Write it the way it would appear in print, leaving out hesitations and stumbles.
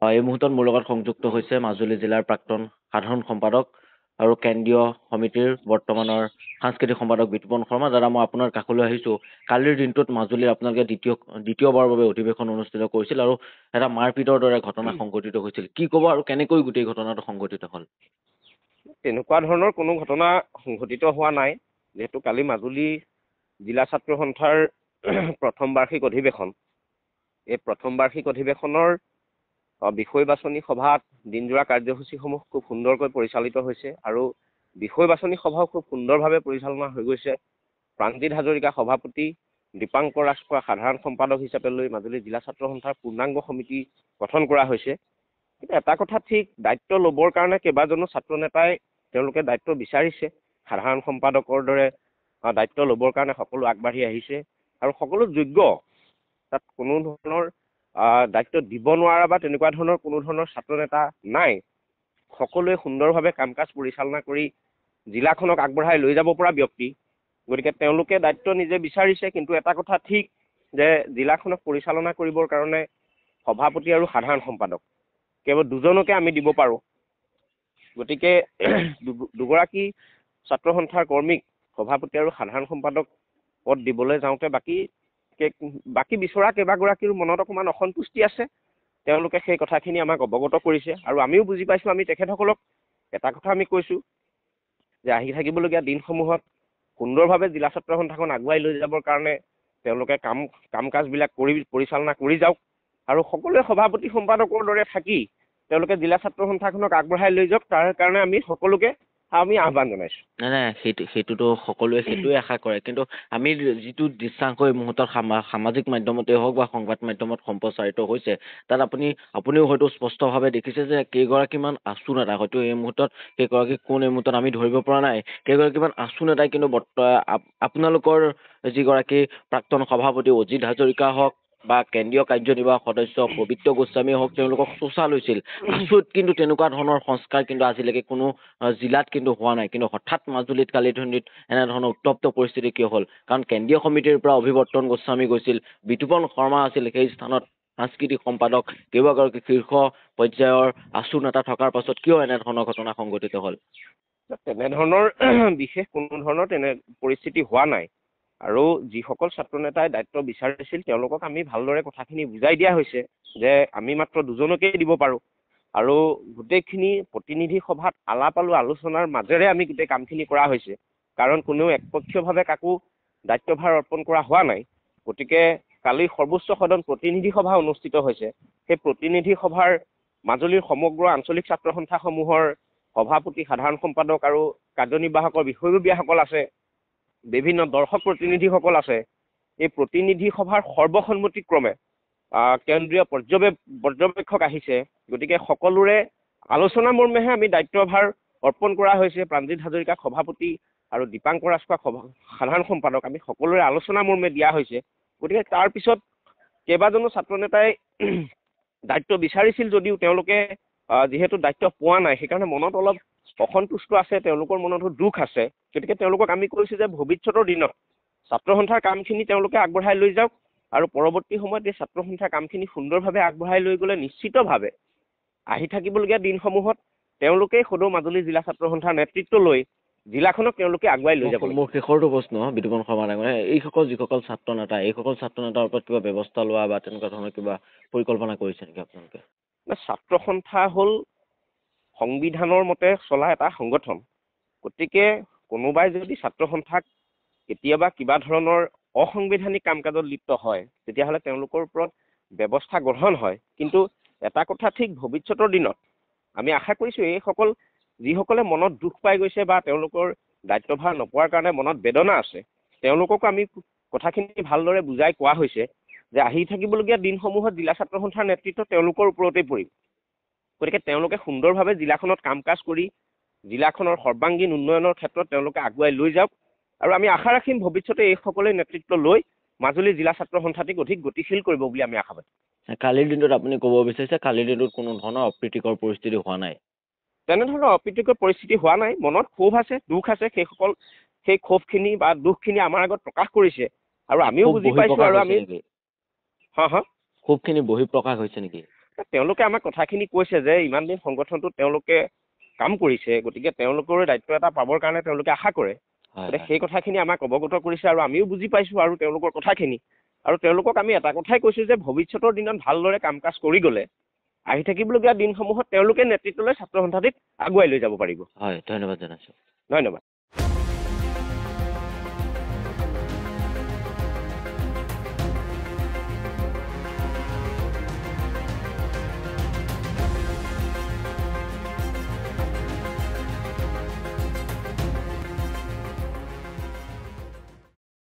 এই মুহূৰ্তত মোৰ লগত সংযুক্ত হৈছে মাজুলী জিলাৰ প্ৰাক্তন সাধাৰণ সম্পাদক আৰু কেন্দ্ৰীয় সমিতিৰ বৰ্তমানৰ সাংস্কৃতিক সম্পাদক বিতুপন শৰ্মা। দাদা, মই আপোনাৰ কাষলৈ আহিছোঁ। কালিৰ দিনটোত মাজুলীৰ আপোনালোকে দ্বিতীয়বাৰৰ বাবে অধিৱেশন অনুষ্ঠিত কৰিছিল আৰু এটা মাৰপিটৰ দৰে ঘটনা সংঘটিত হৈছিল। কি ক'ব আৰু কেনেকৈ গোটেই ঘটনাটো সংঘটিত হ'ল? তেনেকুৱা ধৰণৰ কোনো ঘটনা সংঘটিত হোৱা নাই, যিহেতু কালি মাজুলী জিলা ছাত্ৰ সন্থাৰ প্ৰথম বাৰ্ষিক অধিৱেশন। এই প্ৰথম বাৰ্ষিক অধিৱেশনৰ বিষয় বাছনি সভাত দিনজোৰা কাৰ্যসূচীসমূহ খুব সুন্দৰকৈ পৰিচালিত হৈছে আৰু বিষয় বাছনি সভাও খুব সুন্দৰভাৱে পৰিচালনা হৈ গৈছে। প্ৰাণজিৎ হাজৰিকা সভাপতি, দীপাংকৰ ৰাজখোৱা সাধাৰণ সম্পাদক হিচাপে লৈ মাজুলী জিলা ছাত্ৰ সন্থাৰ পূৰ্ণাংগ সমিতি গঠন কৰা হৈছে। কিন্তু এটা কথা ঠিক, দায়িত্ব ল'বৰ কাৰণে কেইবাজনো ছাত্ৰ নেতাই তেওঁলোকে দায়িত্ব বিচাৰিছে। সাধাৰণ সম্পাদকৰ দৰে দায়িত্ব ল'বৰ কাৰণে সকলো আগবাঢ়ি আহিছে আৰু সকলো যোগ্য। তাত কোনো ধৰণৰ দায়িত্ব দিব নোৱাৰা বা তেনেকুৱা ধৰণৰ কোনো ধৰণৰ ছাত্ৰ নেতা নাই। সকলোৱে সুন্দৰভাৱে কাম কাজ পৰিচালনা কৰি জিলাখনক আগবঢ়াই লৈ যাব পৰা ব্যক্তি। গতিকে তেওঁলোকে দায়িত্ব নিজে বিচাৰিছে। কিন্তু এটা কথা ঠিক যে জিলাখনক পৰিচালনা কৰিবৰ কাৰণে সভাপতি আৰু সাধাৰণ সম্পাদক কেৱল দুজনকে আমি দিব পাৰোঁ। গতিকে দুগৰাকী ছাত্ৰ সন্থাৰ কৰ্মীক সভাপতি আৰু সাধাৰণ সম্পাদক পদ দিবলৈ যাওঁতে বাকী বিচৰা কেইবাগৰাকীৰ মনত অকণমান অসন্তুষ্টি আছে। তেওঁলোকে সেই কথাখিনি আমাক অৱগত কৰিছে আৰু আমিও বুজি পাইছোঁ। আমি তেখেতসকলক এটা কথা আমি কৈছোঁ যে আহি থাকিবলগীয়া দিনসমূহত সুন্দৰভাৱে জিলা ছাত্ৰ সন্থাখন আগুৱাই লৈ যাবৰ কাৰণে তেওঁলোকে কাম কাজবিলাক পৰিচালনা কৰি যাওক আৰু সকলোৱে সভাপতি সম্পাদকৰ দৰে থাকি তেওঁলোকে জিলা ছাত্ৰ সন্থাখনক আগবঢ়াই লৈ যাওক। তাৰ কাৰণে আমি সকলোকে আহ্বান জনাইছোঁ। নাই, সেইটোতো সকলোৱে সেইটোৱে আশা কৰে। কিন্তু আমি যিটো দৃশ্যাংশ এই মুহূৰ্তত সামাজিক মাধ্যমতে হওক বা সংবাদ মাধ্যমত সম্প্ৰচাৰিত হৈছে, তাত আপুনিও হয়তো স্পষ্টভাৱে দেখিছে যে কেইগৰাকীমান আছু নেতা, হয়তো এই মুহূৰ্তত সেইগৰাকী কোন এই মুহূৰ্তত আমি ধৰিব পৰা নাই, কেইগৰাকীমান আছু নেতাই কিন্তু আপোনালোকৰ যিগৰাকী প্ৰাক্তন সভাপতি অজিত হাজৰিকা হওক বা কেন্দ্ৰীয় কাৰ্যনিৰ্বাহক সদস্য পবিত্ৰ গোস্বামীয়ে হওক, তেওঁলোকক চোচা লৈছিল। আছুত কিন্তু তেনেকুৱা ধৰণৰ সংস্কাৰ কিন্তু আজিলৈকে কোনো জিলাত কিন্তু হোৱা নাই। কিন্তু হঠাৎ মাজুলীত কালিৰ দিনটোত এনেধৰণৰ উত্তপ্ত পৰিস্থিতি কিয় হ'ল? কাৰণ কেন্দ্ৰীয় সমিতিৰ পৰা অভিৱৰ্তন গোস্বামী গৈছিল, বিতুপন শৰ্মা আছিল সেই স্থানত সাংস্কৃতিক সম্পাদক, কেইবাগৰাকী শীৰ্ষ পৰ্যায়ৰ আছু নেতা থকাৰ পাছত কিয় এনেধৰণৰ ঘটনা সংঘটিত হ'ল? তেনেধৰণৰ বিশেষ কোনো ধৰণৰ পৰিস্থিতি হোৱা নাই আৰু যিসকল ছাত্ৰ নেতাই দায়িত্ব বিচাৰিছিল তেওঁলোকক আমি ভালদৰে কথাখিনি বুজাই দিয়া হৈছে যে আমি মাত্ৰ দুজনকেই দিব পাৰোঁ আৰু গোটেইখিনি প্ৰতিনিধি সভাত আলোচনাৰ মাজেৰে আমি গোটেই কামখিনি কৰা হৈছে। কাৰণ কোনেও একপক্ষীয়ভাৱে কাকো দায়িত্বভাৰ অৰ্পণ কৰা হোৱা নাই। গতিকে কালি সৰ্বোচ্চ সদন প্ৰতিনিধি সভা অনুষ্ঠিত হৈছে। সেই প্ৰতিনিধি সভাৰ মাজুলীৰ সমগ্ৰ আঞ্চলিক ছাত্ৰ সন্থাসমূহৰ সভাপতি, সাধাৰণ সম্পাদক আৰু কাৰ্যনিৰ্বাহকৰ বিষয়ববীয়াসকল আছে, বিভিন্ন দৰ্শক প্ৰতিনিধিসকল আছে। এই প্ৰতিনিধি সভাৰ সৰ্বসন্মতিক্ৰমে কেন্দ্ৰীয় পৰ্যবেক্ষক আহিছে। গতিকে সকলোৰে আলোচনা মৰ্মেহে আমি দায়িত্বভাৰ অৰ্পণ কৰা হৈছে। প্ৰাণজিৎ হাজৰিকাক সভাপতি আৰু দীপাংকৰ ৰাজখোৱাক সাধাৰণ সম্পাদক আমি সকলোৰে আলোচনা মৰ্মে দিয়া হৈছে। গতিকে তাৰপিছত কেইবাজনো ছাত্ৰ নেতাই দায়িত্ব বিচাৰিছিল যদিও তেওঁলোকে যিহেতু দায়িত্ব পোৱা নাই, সেইকাৰণে মনত অলপ অসন্তুষ্ট আছে, তেওঁলোকৰ মনতো দুখ আছে। গতিকে তেওঁলোকক আমি কৈছোঁ যে ভৱিষ্যতৰ দিনত ছাত্ৰ সন্থাৰ কামখিনি তেওঁলোকে আগবঢ়াই লৈ যাওক আৰু পৰৱৰ্তী সময়ত এই ছাত্ৰ সন্থাৰ কামখিনি সুন্দৰভাৱে আগবঢ়াই লৈ গ'লে নিশ্চিতভাৱে আহি থাকিবলগীয়া দিনসমূহত তেওঁলোকেই সদৌ মাজুলী জিলা ছাত্ৰ সন্থাৰ নেতৃত্ব লৈ জিলাখনক তেওঁলোকে আগুৱাই লৈ যাব। মোৰ শেষৰটো প্ৰশ্ন বিতুপন শৰ্মা ডাঙৰীয়া, যিসকল ছাত্ৰ নেতাৰ ওপৰত কিবা ব্যৱস্থা লোৱা বা তেনেকুৱা ধৰণৰ কিবা পৰিকল্পনা কৰিছে নেকি আপোনালোকে? ছাত্ৰ সন্থা হ'ল সংবিধানৰ মতে চলা এটা সংগঠন। গতিকে কোনোবাই যদি ছাত্ৰ সন্থাক কেতিয়াবা কিবা ধৰণৰ অসাংবিধানিক কাম কাজত লিপ্ত হয় তেতিয়াহ'লে তেওঁলোকৰ ওপৰত ব্যৱস্থা গ্ৰহণ হয়। কিন্তু এটা কথা ঠিক, ভৱিষ্যতৰ দিনত আমি আশা কৰিছোঁ এইসকল যিসকলে মনত দুখ পাই গৈছে বা তেওঁলোকৰ দায়িত্বভাৰ নপোৱাৰ কাৰণে মনত বেদনা আছে, তেওঁলোককো আমি কথাখিনি ভালদৰে বুজাই কোৱা হৈছে যে আহি থাকিবলগীয়া দিনসমূহত জিলা ছাত্ৰ সন্থাৰ নেতৃত্ব তেওঁলোকৰ ওপৰতেই পৰিব। গতিকে তেওঁলোকে সুন্দৰভাৱে জিলাখনত কাম কাজ কৰি জিলাখনৰ সৰ্বাংগীন উন্নয়নৰ ক্ষেত্ৰত তেওঁলোকে আগুৱাই লৈ যাওক আৰু আমি আশা ৰাখিম ভৱিষ্যতে এইসকলে নেতৃত্ব লৈ মাজুলী জিলা ছাত্ৰ সন্থাটিক অধিক গতিশীল কৰিব বুলি আমি আশাবাদী। কালিৰ দিনটোত আপুনি ক'ব বিচাৰিছে কালিৰ দিনটোত কোনো ধৰণৰ অপ্ৰীতিকৰ পৰিস্থিতি হোৱা নাই? তেনেধৰণৰ অপ্ৰীতিকৰ পৰিস্থিতি হোৱা নাই। মনত ক্ষোভ আছে, দুখ আছে, সেই ক্ষোভখিনি বা দুখখিনি আমাৰ আগত প্ৰকাশ কৰিছে আৰু আমিও বুজি পাইছোঁ। আৰু আমি ক্ষোভখিনি বহিঃপ্ৰকাশ হৈছে নেকি? তেওঁলোকে আমাক কথাখিনি কৈছে যে ইমান দিন সংগঠনটোত তেওঁলোকে কাম কৰিছে, গতিকে তেওঁলোকৰ দায়িত্ব এটা পাবৰ কাৰণে তেওঁলোকে আশা কৰে। হয় গতিকে হয় সেই কথাখিনি আমাক অৱগত কৰিছে আৰু আমিও বুজি পাইছোঁ আৰু তেওঁলোকৰ কথাখিনি। আৰু তেওঁলোকক আমি এটা কথাই কৈছোঁ যে ভৱিষ্যতৰ দিনত ভালদৰে কাম কাজ কৰি গ'লে আহি থাকিবলগীয়া দিনসমূহত তেওঁলোকে নেতৃত্ব লৈ ছাত্ৰ সন্থাটিক আগুৱাই লৈ যাব পাৰিব। হয়, ধন্যবাদ জনাইছোঁ। ধন্যবাদ।